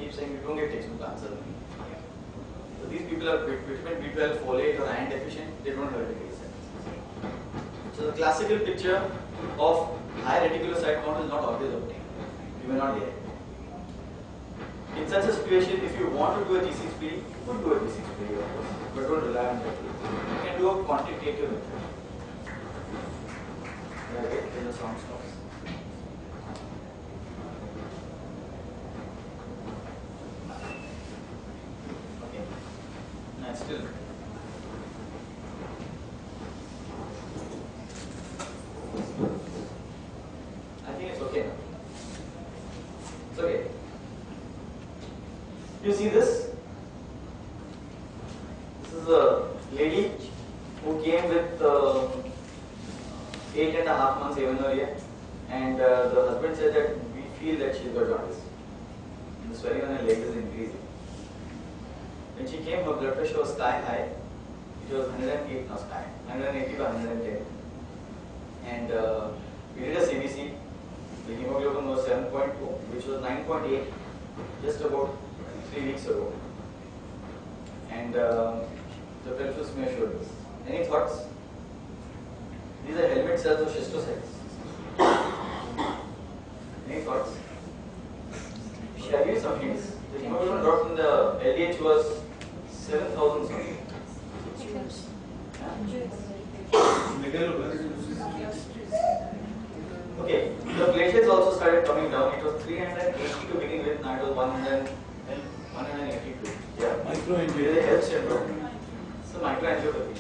keep saying you don't get textbook answers. So these people are vitamin B12, folate or iron deficient, they don't have reticular cells. So the classical picture of high reticulocyte count is not always obtained. You may not get it. In such a situation, if you want to do a G6PD, you could do a G6PD, of course, but don't rely on that. You can do a quantitative method. Okay, then the sound stops. Okay, now still. I think it's okay now. It's okay. You see this? This is a lady who came with 8.5 months amenorrhea, and the husband said that we feel that she's got jaundice. The swelling on her leg is increasing. When she came, her blood pressure was sky high. It was 108, now sky, 180 by 110. And we did a CBC. The hemoglobin was 7.2, which was 9.8 just about 3 weeks ago. And the peripheral smear showed this. Any thoughts? These are helmet cells of schistocytes. Any thoughts? Shall we some hints? The hemoglobin dropped in the LDH was 7,000 something. Okay, the platelets also started coming down. It was 380 to begin with, now it was 182. Yeah, microangiopathy. Health syndrome. So microangiopathy.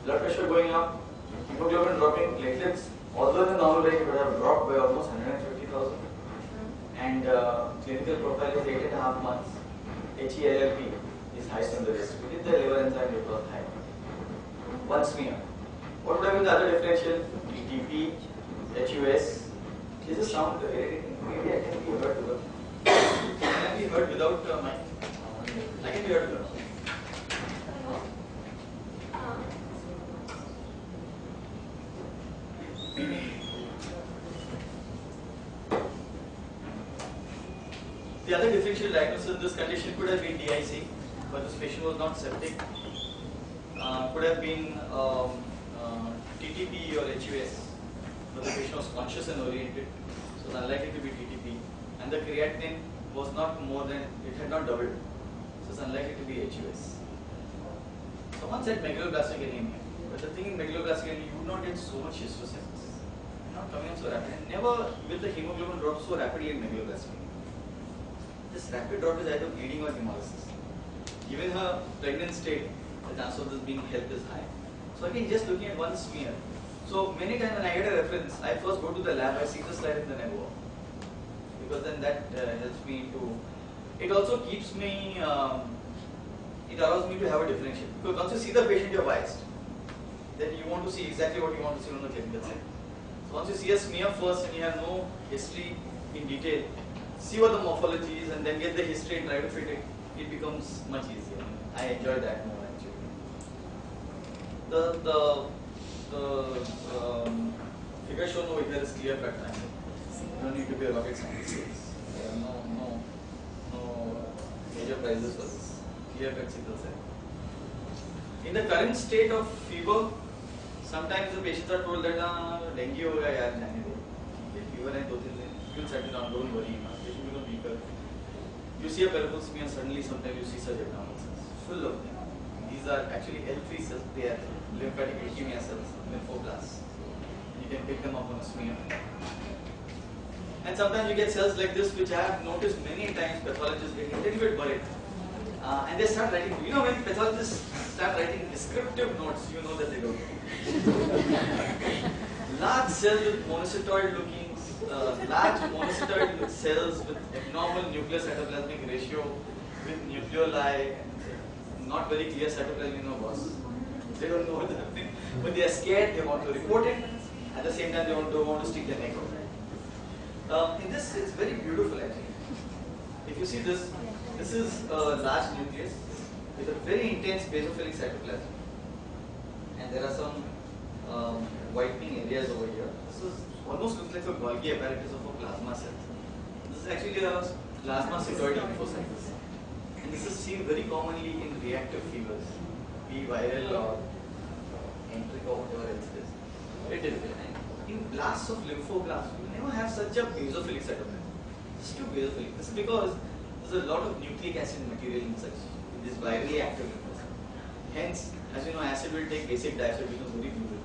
Blood pressure going up, hemoglobin dropping, platelets, although in the normal range, would have dropped by almost 150,000. And clinical profile is 8.5 months. HELLP is highest on the list. We did the liver enzyme, it was high. One smear. What would have been the other differential? TTP, HUS. This is sound irritating. Maybe I can be heard without. Can I be heard without mic? I can be heard without. The other differential diagnosis in this condition could have been DIC, but this patient was not septic. Could have been TTP or HUS, but the patient was conscious and oriented, so it's unlikely to be TTP. And the creatinine was not more than, it had not doubled, so it's unlikely to be HUS. Someone said megaloblastic anemia, but the thing in megaloblastic anemia, you would not get so much histiocytes. Not coming on so rapidly. Never will the hemoglobin drop so rapidly in megaloblastic anemia. This rapid drop is either bleeding or hemolysis. Given her pregnant state, the chance of this being helped is high. So again, just looking at one smear. So many times when I get a reference, I first go to the lab, I see the slide and then I go up. Because then that helps me to, it also keeps me, it allows me to have a differential. Because once you see the patient, you're biased. Then you want to see exactly what you want to see on the clinical side. So once you see a smear first and you have no history in detail, see what the morphology is and then get the history and try to fit it, it becomes much easier. I enjoy that more actually. The figure shown over here is clear cut. You don't need to be a rocket scientist. There are no major prizes for this. Clear cut sickle cell. In the current state of fever, sometimes the patients are told that dengue ho gaya yaar, jane do. Fever hai 2-3 दिन, you'll settle down, don't worry. Patient become weaker. You see a peripheral smear, suddenly sometimes you see such abnormal cells, full of them. These are actually L3 cells, they are lymphatic leukemia cells, lymphoblasts. You can pick them up on a smear. And sometimes you get cells like this, which I have noticed many times pathologists get a little bit worried. And they start writing, you know, when pathologists start writing descriptive notes, you know that they don't know. Large cells with monocytoid looking, large monocytoid cells with abnormal nuclear cytoplasmic ratio, with nucleoli, not very clear cytoplasmic boss. They don't know what's happening, but they are scared, they want to report it, at the same time they don't want to stick their neck out. In this, it's very beautiful actually. If you see this, this is a large nucleus with a very intense basophilic cytoplasm. And there are some whitening areas over here. This is almost looks like a Golgi apparatus of a plasma cell. This is actually a plasma cytoid lymphocytes. And this is seen very commonly in reactive fevers, be viral or enteric or whatever else it is. It is there. And in blasts of lymphoblasts, you never have such a basophilic cytoplasm. It's too basophilic. This is because there's a lot of nucleic acid material in this virally active lymphocyte. Hence, as you know, acid will take basic diet, so it becomes very beautiful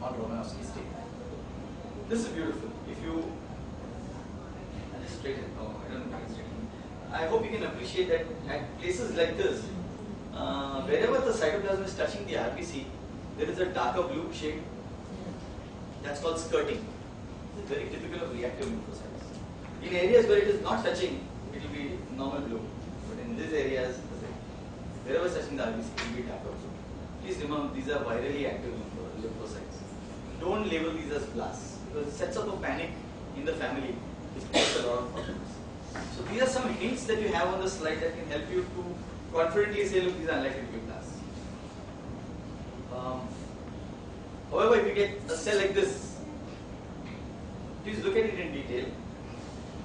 on Romanowski state. This is beautiful. If you straighten, oh, I don't know if I can straighten. I hope you can appreciate that at places like this, wherever the cytoplasm is touching the RBC, there is a darker blue shade. That's called skirting. It's very typical of reactive lymphocytes. In areas where it is not touching, it will be normal blue. But in these areas, wherever it's touching the RBC, it will be darker blue. Please remember, these are virally active lymphocytes. Don't label these as blasts, because it sets up a panic in the family, which causes a lot of problems. So these are some hints that you have on the slide that can help you to confidently say, look, these are unlikely to be blasts. However, if you get a cell like this, please look at it in detail.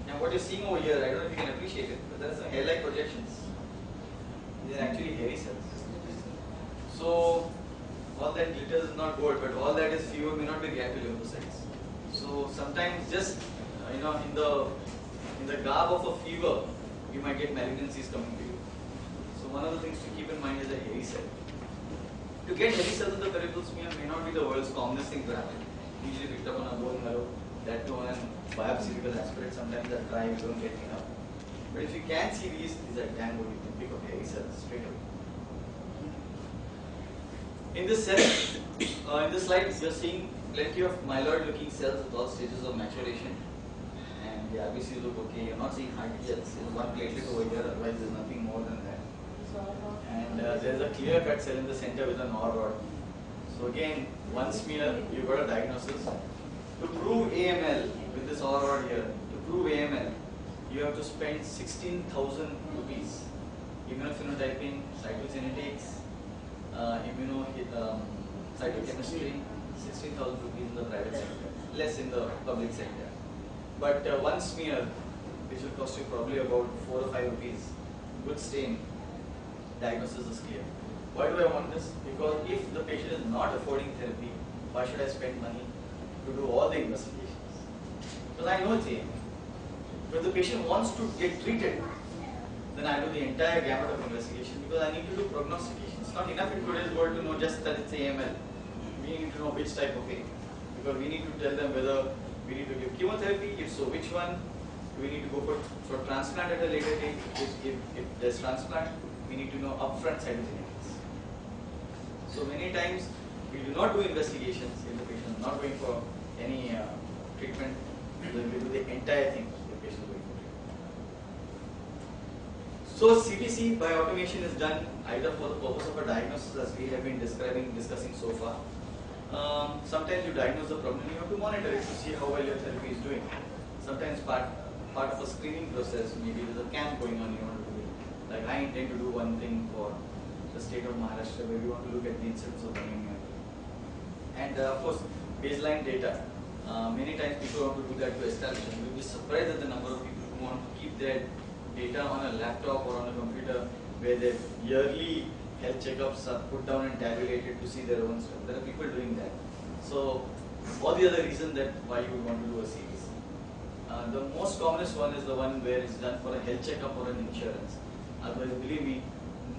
And what you're seeing over here, I don't know if you can appreciate it, but there are some hair-like projections. These are actually hairy cells. So all that glitters is not gold, but all that is fever may not be reactive lymphocytes. So sometimes just in the garb of a fever, you might get malignancies coming to you. So one of the things to keep in mind is a hairy cell. To get hairy cells in the peripheral smear may not be the world's commonest thing to happen. Usually picked up on a bone marrow, that too on a biopsy because aspirate sometimes are dry, you don't get enough. But if you can see these are damn good, you can pick up hairy cells straight away. In this cell, in this slide, you are seeing plenty of myeloid-looking cells at all stages of maturation, and the RBCs look okay. You're not seeing hardly cells. There's one platelet over here, otherwise there's nothing more than that. And there's a clear-cut cell in the center with an OR rod. So again, one smear, you've got a diagnosis. To prove AML with this OR rod here, to prove AML, you have to spend 16,000 rupees. Immunophenotyping, cytogenetics, cytochemistry, 16,000 rupees in the private sector, less in the public sector. But one smear, which will cost you probably about 4 or 5 rupees, good stain, diagnosis is clear. Why do I want this? Because if the patient is not affording therapy, why should I spend money to do all the investigations? Because I know it's AML. But if the patient wants to get treated, then I do the entire gamut of investigation because I need to do prognostication. It's not enough in today's world to know just that it's AML. We need to know which type of AML. Because we need to tell them whether we need to give chemotherapy, if so, which one. Do we need to go for transplant at a later date? If there's transplant, we need to know upfront cytogenetics. So many times we do not do investigations if the patient is not going for any treatment. Then we do the entire thing if the patient is going for treatment. So CTC by automation is done either for the purpose of a diagnosis, as we have been discussing so far. Sometimes you diagnose the problem and you have to monitor it to see how well your therapy is doing. Sometimes part of a screening process, maybe there's a camp going on, you want to do it. Like I intend to do one thing for the state of Maharashtra where we want to look at the incidence of anemia. And of course, baseline data. Many times people want to do that to establish, and you'll be surprised at the number of people who want to keep their data on a laptop or on a computer where their yearly health checkups are put down and tabulated to see their own stuff. There are people doing that. So, all the other reasons that why you would want to do a series. The most commonest one is the one where it's done for a health checkup or an insurance. Otherwise, believe me,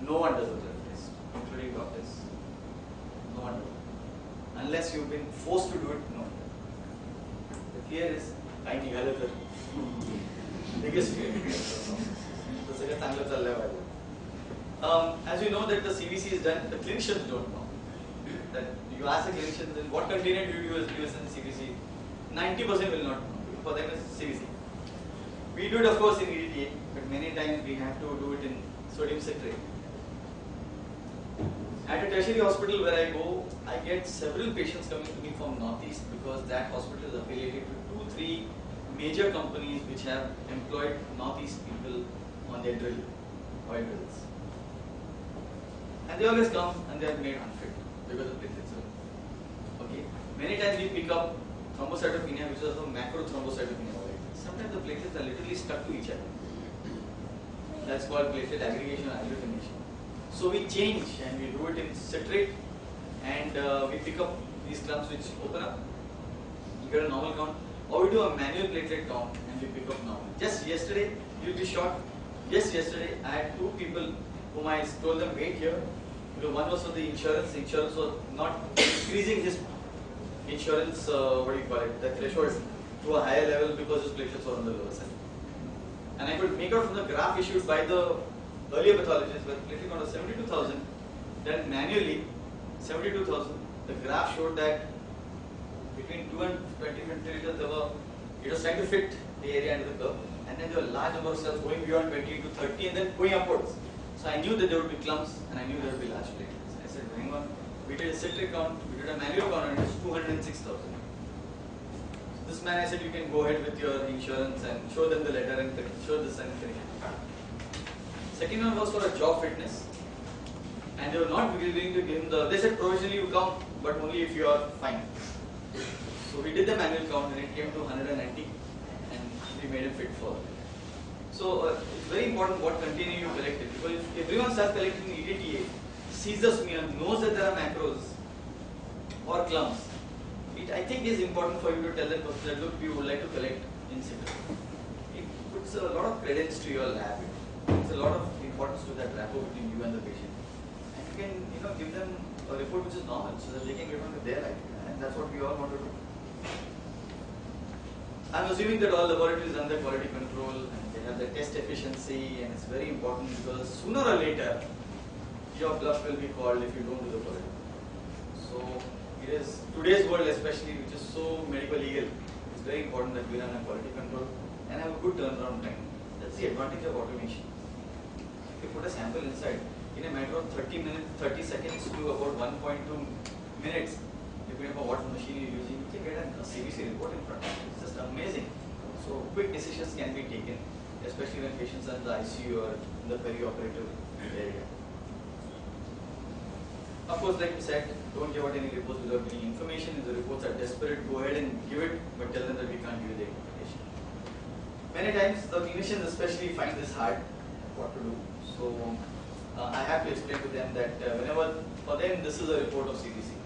no one does a blood test, including doctors. No one does. Unless you've been forced to do it, no one does. The fear is, I निघालं तर biggest fear. As you know that the CBC is done, the clinicians don't know. That you ask the clinicians, then what container do you use in CBC? 90% will not know. For them it's CBC. We do it of course in EDTA, but many times we have to do it in sodium citrate. At a tertiary hospital where I go, I get several patients coming to me from Northeast because that hospital is affiliated to 2-3 major companies which have employed Northeast people on their oil drills. And they always come and they are made unfit because of platelets. Okay. Many times we pick up thrombocytopenia, which is also macro thrombocytopenia. sometimes the platelets are literally stuck to each other. That's called platelet aggregation or agglutination. So we change and we do it in citrate, and we pick up these clumps which open up. You get a normal count, or we do a manual platelet count and we pick up normal. Just yesterday, you'll be shocked. Just yesterday, I had two people whom I told them wait here. One was for the insurance. The insurance was not increasing his insurance, the threshold to a higher level because his platelets were on the lower side. And I could make out from the graph issued by the earlier pathologists where the platelet count was 72,000, then manually 72,000. The graph showed that between 2 and 20 milliliters, it was trying to fit the area into the curve, and then there were large number of cells going beyond 20 to 30 and then going upwards. So I knew that there would be clumps and I knew there would be large platelets. I said, hang on, we did a citric count, we did a manual count, and it was 206,000. So this man, I said, you can go ahead with your insurance and show them the letter and show this and finish it. Second one was for a job fitness, and they were not willing to give him they said provisionally you come, but only if you are fine. So we did the manual count and it came to 190, and we made him fit for it. So it's very important what container you collect it, because if everyone starts collecting EDTA, sees the smear, knows that there are macros or clumps, it I think is important for you to tell that person that look, we would like to collect in situ. It puts a lot of credence to your lab. It's a lot of importance to that rapport between you and the patient. And you can give them a report which is normal so that they can get on with their life. And that's what we all want to do. I'm assuming that all laboratories run their quality control and they have their test efficiency, and it's very important because sooner or later your bluff will be called if you don't do the quality. So it is today's world especially, which is so medical legal, it's very important that we run a quality control and have a good turnaround time. That's the advantage of automation. If you put a sample inside, in a matter of 30 seconds to about 1.2 minutes, depending on what machine you're using, you can get a CBC report in front of you. It's just amazing. So quick decisions can be taken, especially when patients are in the ICU or in the perioperative area. Of course, like we said, don't give out any reports without giving information. If the reports are desperate, go ahead and give it, but tell them that we can't give you the information. Many times, the clinicians especially find this hard, what to do. So I have to explain to them that whenever, for them, this is a report of CBC.